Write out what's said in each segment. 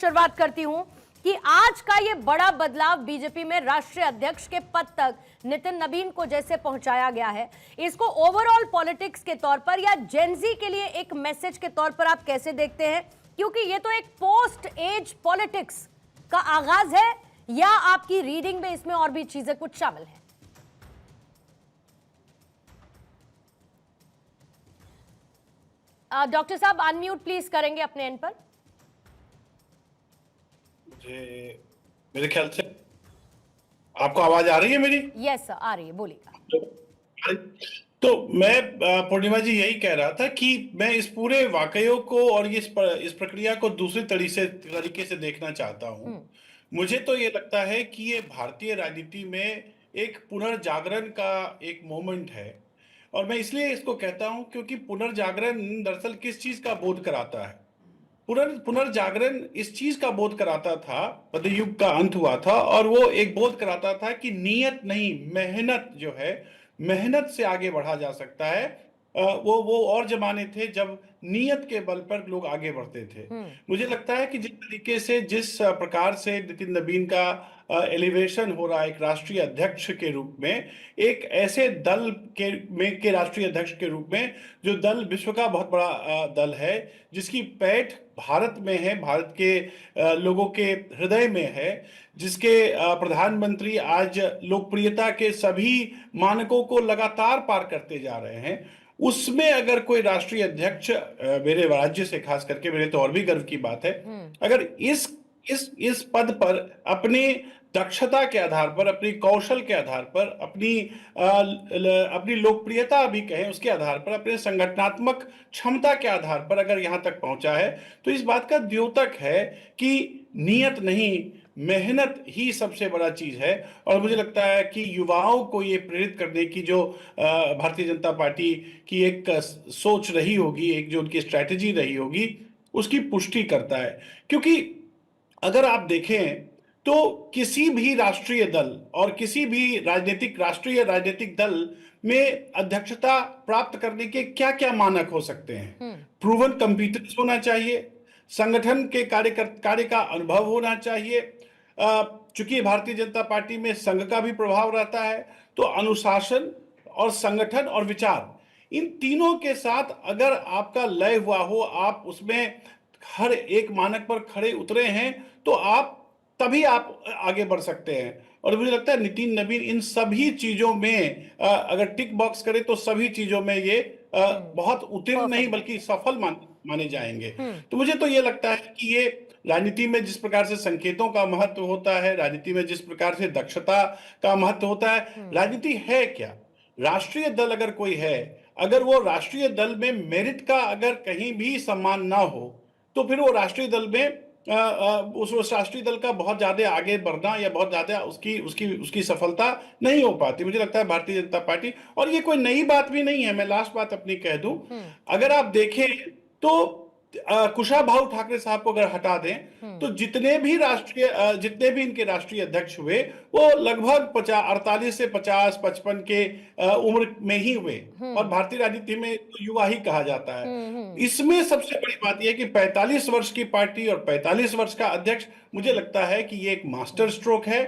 शुरुआत करती हूं कि आज का ये बड़ा बदलाव बीजेपी में राष्ट्रीय अध्यक्ष के पद तक नितिन नबीन को जैसे पहुंचाया गया है, इसको ओवरऑल पॉलिटिक्स के तौर पर या जेनजी के लिए एक मैसेज के तौर पर आप कैसे देखते हैं? क्योंकि ये तो एक पोस्ट एज पॉलिटिक्स का आगाज है, या आपकी रीडिंग में इसमें और भी चीजें कुछ शामिल है? डॉक्टर साहब अनम्यूट प्लीज करेंगे अपने एंड पर। मेरे ख्याल से आपको आवाज आ रही है मेरी? यस सर, आ रही है, बोलिएगा। तो मैं पूर्णिमा जी यही कह रहा था कि मैं इस पूरे वाकये को और इस प्रक्रिया को दूसरे तरीके से देखना चाहता हूं। मुझे तो ये लगता है कि ये भारतीय राजनीति में एक पुनर्जागरण का एक मोमेंट है, और मैं इसलिए इसको कहता हूं क्योंकि पुनर्जागरण दरअसल किस चीज का बोध कराता है? पुनर्जागरण इस चीज का बोध कराता था, मध्ययुग का अंत हुआ था, और वो एक बोध कराता था कि नियत नहीं, मेहनत जो है, मेहनत से आगे बढ़ा जा सकता है। वो और जमाने थे जब नियत के बल पर लोग आगे बढ़ते थे। मुझे लगता है कि जिस तरीके से, जिस प्रकार से नितिन नबीन का एलिवेशन हो रहा है एक राष्ट्रीय अध्यक्ष के रूप में, एक ऐसे दल के राष्ट्रीय अध्यक्ष के रूप में, जो दल विश्व का बहुत बड़ा दल है, जिसकी पैठ भारत में है, भारत के लोगों के हृदय में है, जिसके प्रधानमंत्री आज लोकप्रियता के सभी मानकों को लगातार पार करते जा रहे हैं, उसमें अगर कोई राष्ट्रीय अध्यक्ष, मेरे राज्य से खास करके मेरे तो और भी गर्व की बात है, अगर इस पद पर अपनी दक्षता के आधार पर, अपनी कौशल के आधार पर, अपनी लोकप्रियता भी कहें उसके आधार पर, अपने संगठनात्मक क्षमता के आधार पर अगर यहां तक पहुंचा है, तो इस बात का द्योतक है कि नियत नहीं, मेहनत ही सबसे बड़ा चीज है। और मुझे लगता है कि युवाओं को ये प्रेरित करने की जो भारतीय जनता पार्टी की एक सोच रही होगी, एक जो उनकी स्ट्रैटेजी रही होगी, उसकी पुष्टि करता है। क्योंकि अगर आप देखें तो किसी भी राष्ट्रीय दल और किसी भी राष्ट्रीय राजनीतिक दल में अध्यक्षता प्राप्त करने के क्या क्या मानक हो सकते हैं? प्रूवन कंपिटेंस होना चाहिए, संगठन के कार्य का अनुभव होना चाहिए। चूंकि भारतीय जनता पार्टी में संघ का भी प्रभाव रहता है, तो अनुशासन और संगठन और विचार, इन तीनों के साथ अगर आपका लय हुआ हो, आप उसमें हर एक मानक पर खड़े उतरे हैं, तो तभी आप आगे बढ़ सकते हैं। और मुझे लगता है नितिन नबीन इन सभी चीजों में अगर टिक बॉक्स करे तो सभी चीजों में ये बहुत उत्तीर्ण नहीं बल्कि सफल माने जाएंगे। तो मुझे तो ये लगता है कि ये राजनीति में जिस प्रकार से संकेतों का महत्व होता है, राजनीति में जिस प्रकार से दक्षता का महत्व होता है, राजनीति है क्या? राष्ट्रीय दल अगर कोई है, अगर वो राष्ट्रीय दल में मेरिट का अगर कहीं भी सम्मान ना हो, तो फिर वो राष्ट्रीय दल में उस राष्ट्रीय दल का बहुत ज्यादा आगे बढ़ना या बहुत ज्यादा उसकी सफलता नहीं हो पाती। मुझे लगता है भारतीय जनता पार्टी, और ये कोई नई बात भी नहीं है, मैं लास्ट बात अपनी कह दूं, अगर आप देखें तो कुशाभाऊ ठाकरे साहब को अगर हटा दें तो जितने भी इनके राष्ट्रीय अध्यक्ष हुए, वो लगभग 48 से 50-55 के उम्र में ही हुए, और भारतीय राजनीति में तो युवा ही कहा जाता है। इसमें सबसे बड़ी बात यह कि 45 वर्ष की पार्टी और 45 वर्ष का अध्यक्ष, मुझे लगता है कि ये एक मास्टर स्ट्रोक है,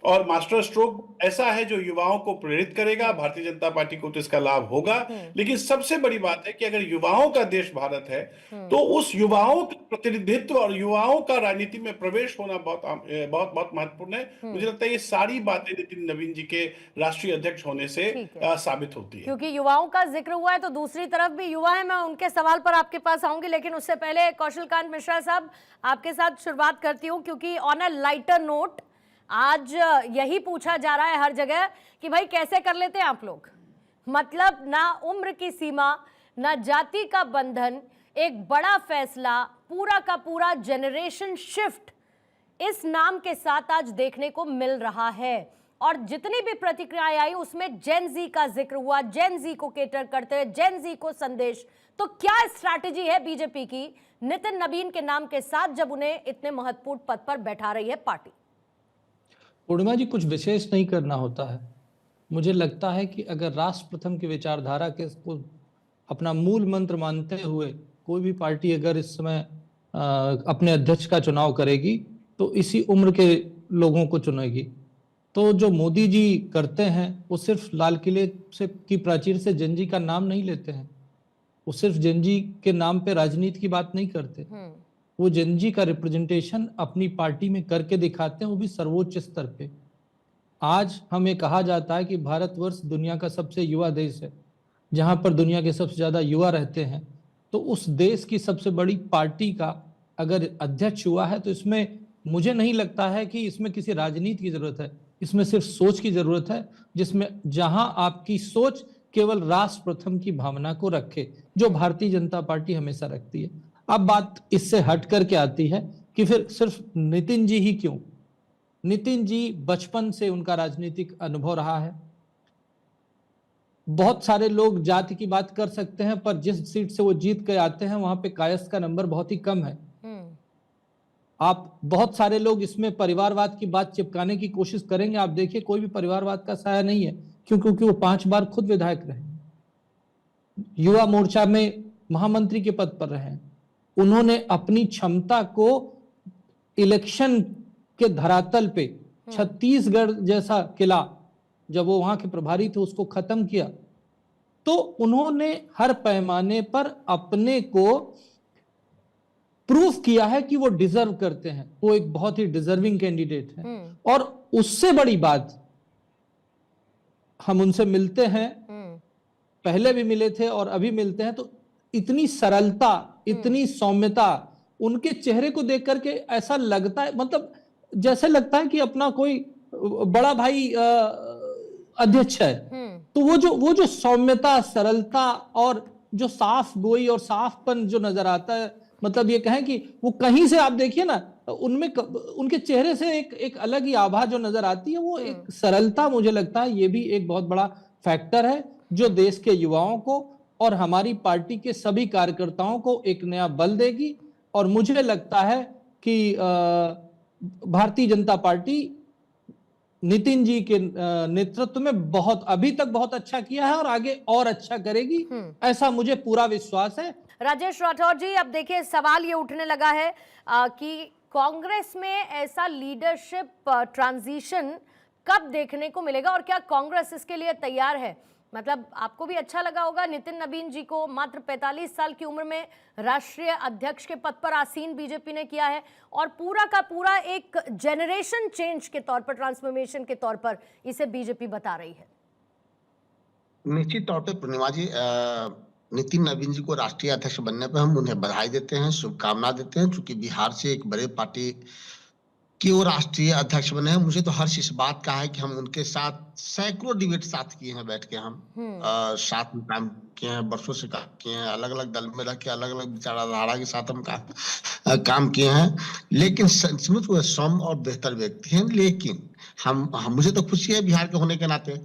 और मास्टर स्ट्रोक ऐसा है जो युवाओं को प्रेरित करेगा। भारतीय जनता पार्टी को तो इसका लाभ होगा, लेकिन सबसे बड़ी बात है कि अगर युवाओं का देश भारत है, तो उस युवाओं का प्रतिनिधित्व और युवाओं का राजनीति में प्रवेश होना बहुत बहुत बहुत महत्वपूर्ण है। मुझे लगता है ये सारी बातें नितिन नबीन जी के राष्ट्रीय अध्यक्ष होने से साबित होती है। क्योंकि युवाओं का जिक्र हुआ है, तो दूसरी तरफ भी युवा है, मैं उनके सवाल पर आपके पास आऊंगी, लेकिन उससे पहले कौशल कांत मिश्रा साहब, आपके साथ शुरुआत करती हूँ, क्योंकि ऑन अ लाइटर नोट आज यही पूछा जा रहा है हर जगह कि भाई कैसे कर लेते हैं आप लोग? मतलब ना उम्र की सीमा, ना जाति का बंधन, एक बड़ा फैसला, पूरा का पूरा जनरेशन शिफ्ट इस नाम के साथ आज देखने को मिल रहा है। और जितनी भी प्रतिक्रियाएं आई उसमें जेन जी का जिक्र हुआ, जेन जी को केटर करते हुए जेन जी को संदेश। तो क्या स्ट्रैटेजी है बीजेपी की नितिन नबीन के नाम के साथ, जब उन्हें इतने महत्वपूर्ण पद पर बैठा रही है पार्टी? पूर्णिमा जी, कुछ विशेष नहीं करना होता है। मुझे लगता है कि अगर राष्ट्र प्रथम की विचारधारा के को अपना मूल मंत्र मानते हुए कोई भी पार्टी अगर इस समय अपने अध्यक्ष का चुनाव करेगी तो इसी उम्र के लोगों को चुनेगी। तो जो मोदी जी करते हैं वो सिर्फ लाल किले से की प्राचीर से जंजी का नाम नहीं लेते हैं, वो सिर्फ जंजी के नाम पे राजनीति की बात नहीं करते, वो जंजी का रिप्रेजेंटेशन अपनी पार्टी में करके दिखाते हैं, वो भी सर्वोच्च स्तर पे। आज हमें कहा जाता है कि भारतवर्ष दुनिया का सबसे युवा देश है, जहां पर दुनिया के सबसे ज्यादा युवा रहते हैं। तो उस देश की सबसे बड़ी पार्टी का अगर अध्यक्ष हुआ है तो इसमें मुझे नहीं लगता है कि इसमें किसी राजनीति की जरूरत है, इसमें सिर्फ सोच की जरूरत है, जिसमें जहां आपकी सोच केवल राष्ट्र प्रथम की भावना को रखे, जो भारतीय जनता पार्टी हमेशा रखती है। अब बात इससे हट करके आती है कि फिर सिर्फ नितिन जी ही क्यों? नितिन जी बचपन से उनका राजनीतिक अनुभव रहा है। बहुत सारे लोग जाति की बात कर सकते हैं, पर जिस सीट से वो जीत के आते हैं वहां पे कायस्थ का नंबर बहुत ही कम है। आप बहुत सारे लोग इसमें परिवारवाद की बात चिपकाने की कोशिश करेंगे, आप देखिए कोई भी परिवारवाद का साया नहीं है, क्योंकि वो 5 बार खुद विधायक रहे, युवा मोर्चा में महामंत्री के पद पर रहे। उन्होंने अपनी क्षमता को इलेक्शन के धरातल पे छत्तीसगढ़ जैसा किला, जब वो वहां के प्रभारी थे, उसको खत्म किया। तो उन्होंने हर पैमाने पर अपने को प्रूफ किया है कि वो डिजर्व करते हैं, वो एक बहुत ही डिजर्विंग कैंडिडेट है। और उससे बड़ी बात, हम उनसे मिलते हैं, पहले भी मिले थे और अभी मिलते हैं, तो इतनी सरलता, इतनी सौम्यता, उनके चेहरे को देख करके ऐसा लगता है, मतलब जैसे लगता है कि अपना कोई बड़ा भाई अध्यक्ष है। तो वो जो सौम्यता, सरलता और जो साफ गोई और साफपन जो नजर आता है, मतलब ये कहें कि वो कहीं से आप देखिए ना, उनमें उनके चेहरे से एक अलग ही आभा जो नजर आती है, वो एक सरलता, मुझे लगता है ये भी एक बहुत बड़ा फैक्टर है जो देश के युवाओं को और हमारी पार्टी के सभी कार्यकर्ताओं को एक नया बल देगी। और मुझे लगता है कि भारतीय जनता पार्टी नितिन जी के नेतृत्व में बहुत अभी तक बहुत अच्छा किया है और आगे और अच्छा करेगी, ऐसा मुझे पूरा विश्वास है। राजेश राठौर जी, अब देखिए सवाल ये उठने लगा है कि कांग्रेस में ऐसा लीडरशिप ट्रांजिशन कब देखने को मिलेगा और क्या कांग्रेस इसके लिए तैयार है? मतलब आपको भी अच्छा लगा होगा, नितिन नवीन जी को मात्र 45 साल की उम्र में राष्ट्रीय अध्यक्ष के पद पर आसीन बीजेपी ने किया है और पूरा का पूरा एक जनरेशन चेंज के तौर पर, ट्रांसफॉर्मेशन के तौर पर इसे बीजेपी बता रही है। निश्चित तौर पर पूर्णिमा जी, नितिन नवीन जी को राष्ट्रीय अध्यक्ष बनने पर हम उन्हें बधाई देते हैं, शुभकामना देते हैं, क्योंकि बिहार से एक बड़े पार्टी कि वो राष्ट्रीय अध्यक्ष बने हैं। मुझे तो हर्ष इस बात का है कि हम उनके साथ सैकड़ों डिबेट साथ किए हैं, बैठ के हम साथ में काम किए हैं, वर्षों से काम किए हैं, अलग अलग दल में रह के अलग अलग विचारधारा के साथ हम काम किए हैं। लेकिन सचमुच वो सौम्य और बेहतर व्यक्ति हैं। लेकिन हम मुझे तो खुशी है बिहार के होने के नाते,